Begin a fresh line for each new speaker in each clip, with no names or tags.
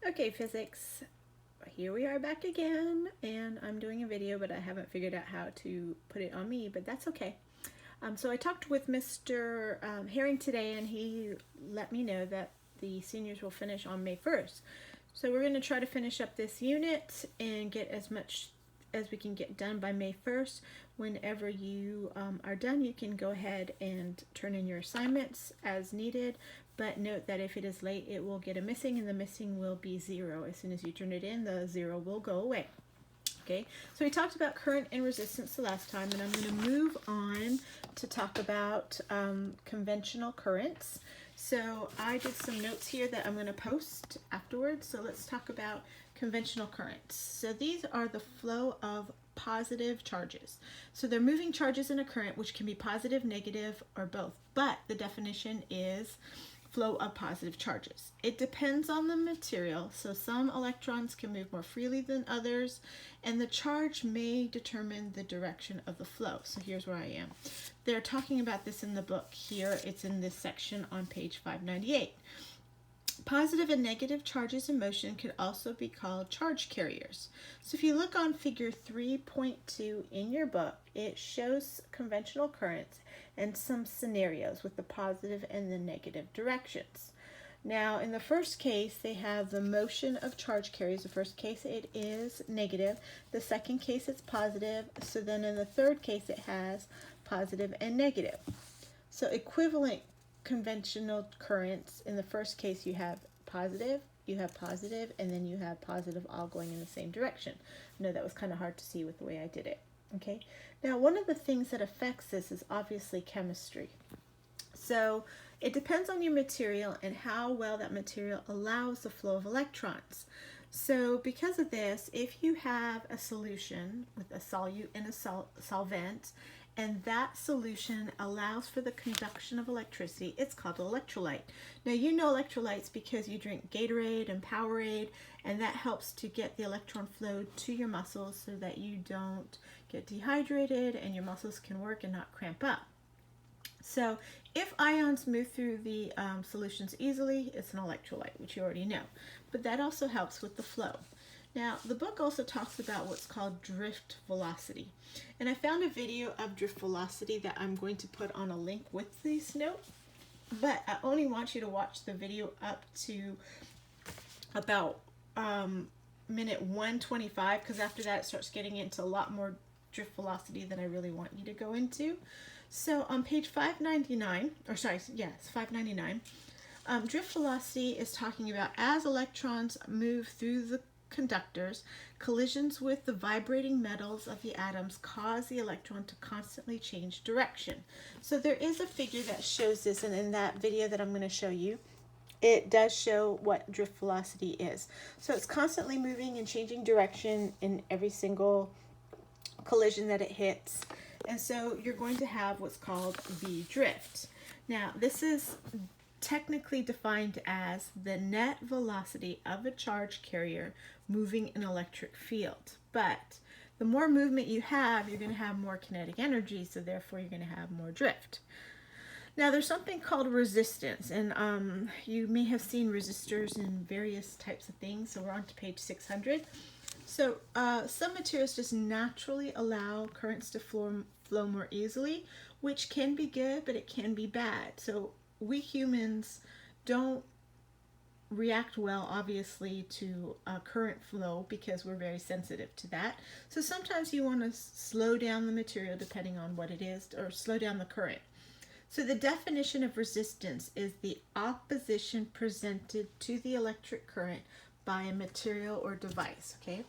Okay, physics, here we are back again, and I'm doing a video, but I haven't figured out how to put it on me, but that's okay. So I talked with Mr. Herring today, and he let me know that the seniors will finish on May 1st. So we're going to try to finish up this unit and get as much as we can get done by May 1st. Whenever you are done, you can go ahead and turn in your assignments as needed, but note that if it is late, it will get a missing, and the missing will be 0. As soon as you turn it in, the 0 will go away. Okay, so we talked about current and resistance the last time, and I'm going to move on to talk about conventional currents. So I did some notes here that I'm going to post afterwards. So let's talk about conventional currents. So these are the flow of positive charges. So they're moving charges in a current, which can be positive, negative, or both. But the definition is flow of positive charges. It depends on the material, so some electrons can move more freely than others, and the charge may determine the direction of the flow. So here's where I am. They're talking about this in the book here. It's in this section on page 598. Positive and negative charges in motion could also be called charge carriers. So if you look on figure 3.2 in your book, it shows conventional currents and some scenarios with the positive and the negative directions. Now, in the first case, they have the motion of charge carriers. The first case, it is negative. The second case, it's positive. So then in the third case, it has positive and negative. So equivalent conventional currents, in the first case you have positive, and then you have positive all going in the same direction. I know that was kind of hard to see with the way I did it. Okay, now one of the things that affects this is obviously chemistry. So it depends on your material and how well that material allows the flow of electrons. So because of this, if you have a solution with a solute and a solvent, and that solution allows for the conduction of electricity, it's called an electrolyte. Now you know electrolytes because you drink Gatorade and Powerade, and that helps to get the electron flow to your muscles so that you don't get dehydrated and your muscles can work and not cramp up. So if ions move through the solutions easily, it's an electrolyte, which you already know. But that also helps with the flow. Now, the book also talks about what's called drift velocity. And I found a video of drift velocity that I'm going to put on a link with this note. But I only want you to watch the video up to about minute 125, because after that it starts getting into a lot more drift velocity than I really want you to go into. So on page 599, or sorry, yes, 599, drift velocity is talking about as electrons move through the conductors, collisions with the vibrating metals of the atoms cause the electron to constantly change direction. So there is a figure that shows this, and in that video that I'm going to show you, it does show what drift velocity is. So it's constantly moving and changing direction in every single collision that it hits. And so you're going to have what's called the drift. Now, this is technically defined as the net velocity of a charge carrier moving an electric field. But the more movement you have, you're going to have more kinetic energy, so therefore you're going to have more drift. Now there's something called resistance, and you may have seen resistors in various types of things. So we're on to page 600. So some materials just naturally allow currents to flow more easily, which can be good, but it can be bad. So we humans don't react well, obviously, to current flow because we're very sensitive to that. So sometimes you want to slow down the material depending on what it is, or slow down the current. So the definition of resistance is the opposition presented to the electric current by a material or device, okay?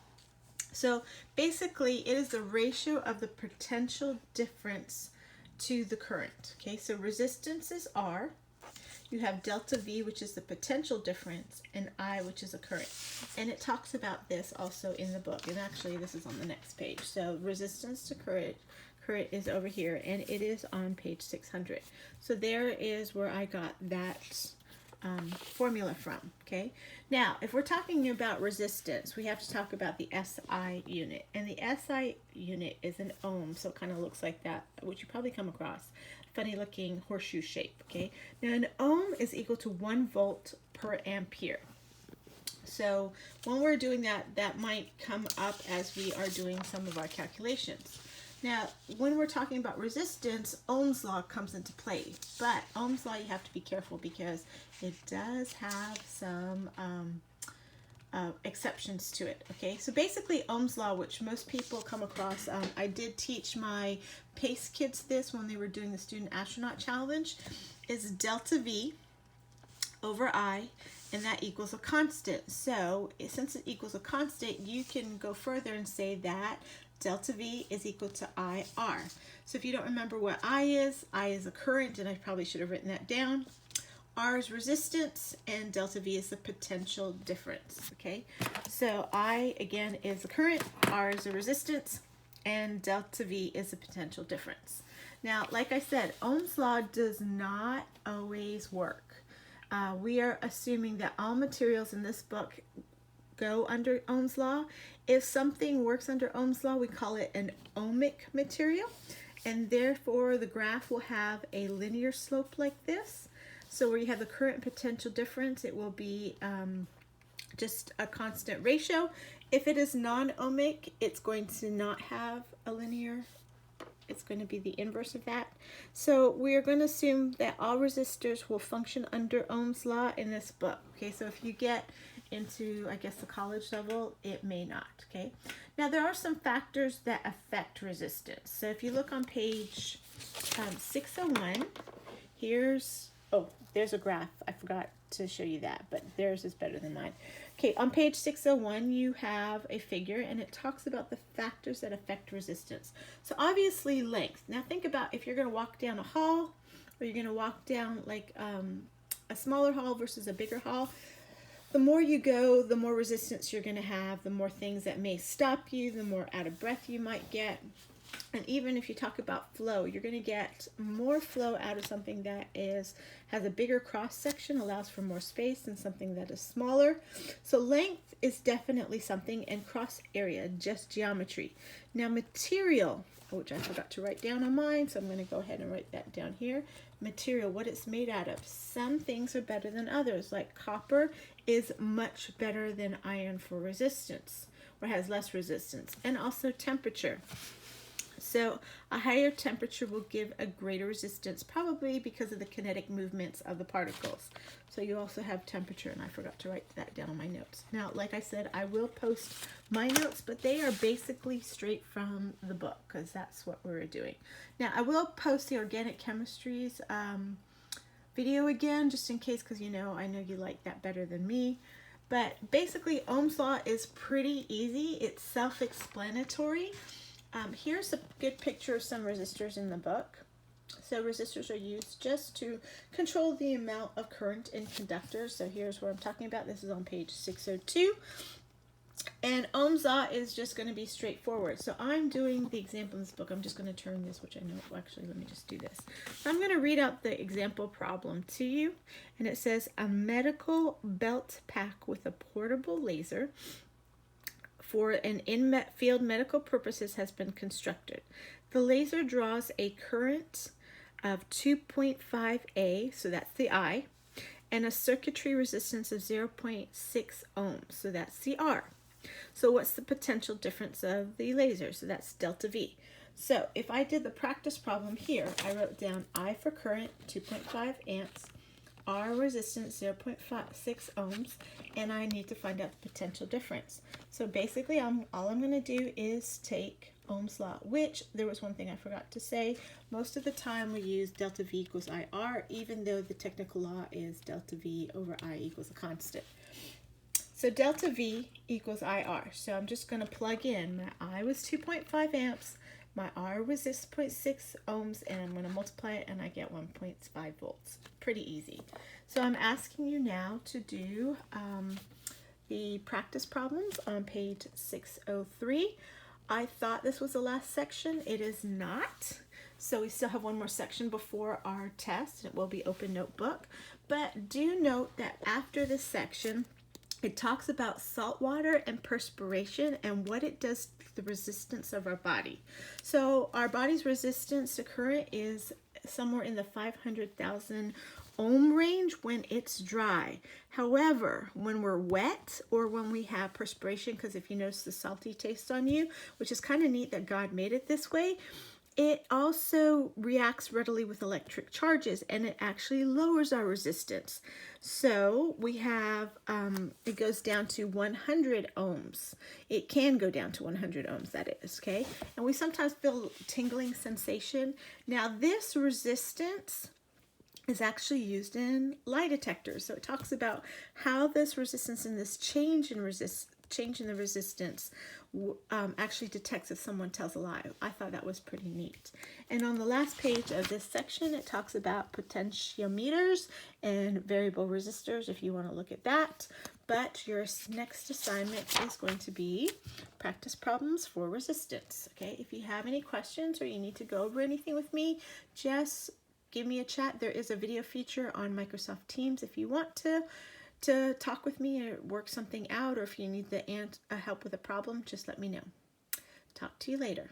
So basically, it is the ratio of the potential difference to the current, okay? So resistance is R. You have delta V, which is the potential difference, and I, which is a current. And it talks about this also in the book. And actually, this is on the next page. So resistance to current is over here, and it is on page 600. So there is where I got that formula from, okay? Now, if we're talking about resistance, we have to talk about the SI unit. And the SI unit is an ohm, so it kind of looks like that, which you probably come across. Funny looking horseshoe shape, okay? Now, an ohm is equal to 1 volt per ampere. So when we're doing that, that might come up as we are doing some of our calculations. Now, when we're talking about resistance, Ohm's Law comes into play. But Ohm's Law, you have to be careful because it does have some exceptions to it. Okay, so basically Ohm's Law, which most people come across, I did teach my PACE kids this when they were doing the Student Astronaut Challenge, is delta V over I, and that equals a constant. So since it equals a constant, you can go further and say that delta V is equal to IR. So if you don't remember what I is a current, and I probably should have written that down. R is resistance, and delta V is the potential difference. Okay, so I, again, is the current, R is the resistance, and delta V is the potential difference. Now, like I said, Ohm's Law does not always work. We are assuming that all materials in this book go under Ohm's Law. If something works under Ohm's Law, we call it an ohmic material, and therefore the graph will have a linear slope like this. So where you have the current potential difference, it will be just a constant ratio. If it is non-ohmic, it's going to not have a linear. It's going to be the inverse of that. So we are going to assume that all resistors will function under Ohm's Law in this book. Okay, so if you get into, I guess, the college level, it may not. Okay, now there are some factors that affect resistance. So if you look on page 601, there's a graph. I forgot to show you that, but theirs is better than mine. Okay, on page 601, you have a figure, and it talks about the factors that affect resistance. So obviously length. Now think about if you're going to walk down a hall, or you're going to walk down like a smaller hall versus a bigger hall. The more you go, the more resistance you're going to have, the more things that may stop you, the more out of breath you might get. And even if you talk about flow, you're going to get more flow out of something that has a bigger cross section, allows for more space, than something that is smaller. So length is definitely something, and cross area, just geometry. Now material, which I forgot to write down on mine, so I'm going to go ahead and write that down here. Material, what it's made out of. Some things are better than others, like copper is much better than iron for resistance, or has less resistance, and also temperature. So a higher temperature will give a greater resistance, probably because of the kinetic movements of the particles. So you also have temperature, and I forgot to write that down on my notes. Now, like I said, I will post my notes, but they are basically straight from the book, because that's what we're doing. Now, I will post the organic chemistries video again, just in case, because I know you like that better than me. But basically, Ohm's Law is pretty easy. It's self-explanatory. Here's a good picture of some resistors in the book. So resistors are used just to control the amount of current in conductors. So here's what I'm talking about. This is on page 602. And Ohm's Law is just going to be straightforward. So I'm doing the example in this book. I'm just going to turn this, which I know, actually, let me just do this. So I'm going to read out the example problem to you. And it says, a medical belt pack with a portable laser for an in-field medical purposes has been constructed. The laser draws a current of 2.5 A, so that's the I, and a circuitry resistance of 0.6 ohms, so that's the R. So what's the potential difference of the laser? So that's delta V. So if I did the practice problem here, I wrote down I for current, 2.5 amps, R resistance 0.6 ohms, and I need to find out the potential difference. So basically all I'm going to do is take Ohm's Law, which there was one thing I forgot to say. Most of the time we use delta V equals IR, even though the technical law is delta V over I equals a constant. So delta V equals IR. So I'm just going to plug in. My I was 2.5 amps. My R was 0.6 ohms, and I'm going to multiply it, and I get 1.5 volts. Pretty easy. So I'm asking you now to do the practice problems on page 603. I thought this was the last section. It is not. So we still have one more section before our test. It will be open notebook. But do note that after this section, it talks about salt water and perspiration and what it does to the resistance of our body. So our body's resistance to current is somewhere in the 500,000 ohm range when it's dry. However, when we're wet or when we have perspiration, because if you notice the salty taste on you, which is kind of neat that God made it this way, it also reacts readily with electric charges, and it actually lowers our resistance. So we have, it goes down to 100 ohms. It can go down to 100 ohms, that is, okay? And we sometimes feel tingling sensation. Now this resistance is actually used in lie detectors. So it talks about how this resistance and this change in the resistance actually detects if someone tells a lie. I thought that was pretty neat. And on the last page of this section, it talks about potentiometers and variable resistors if you want to look at that. But your next assignment is going to be practice problems for resistance. Okay, if you have any questions or you need to go over anything with me, just give me a chat. There is a video feature on Microsoft Teams if you want to talk with me or work something out, or if you need the help with a problem, just let me know. Talk to you later.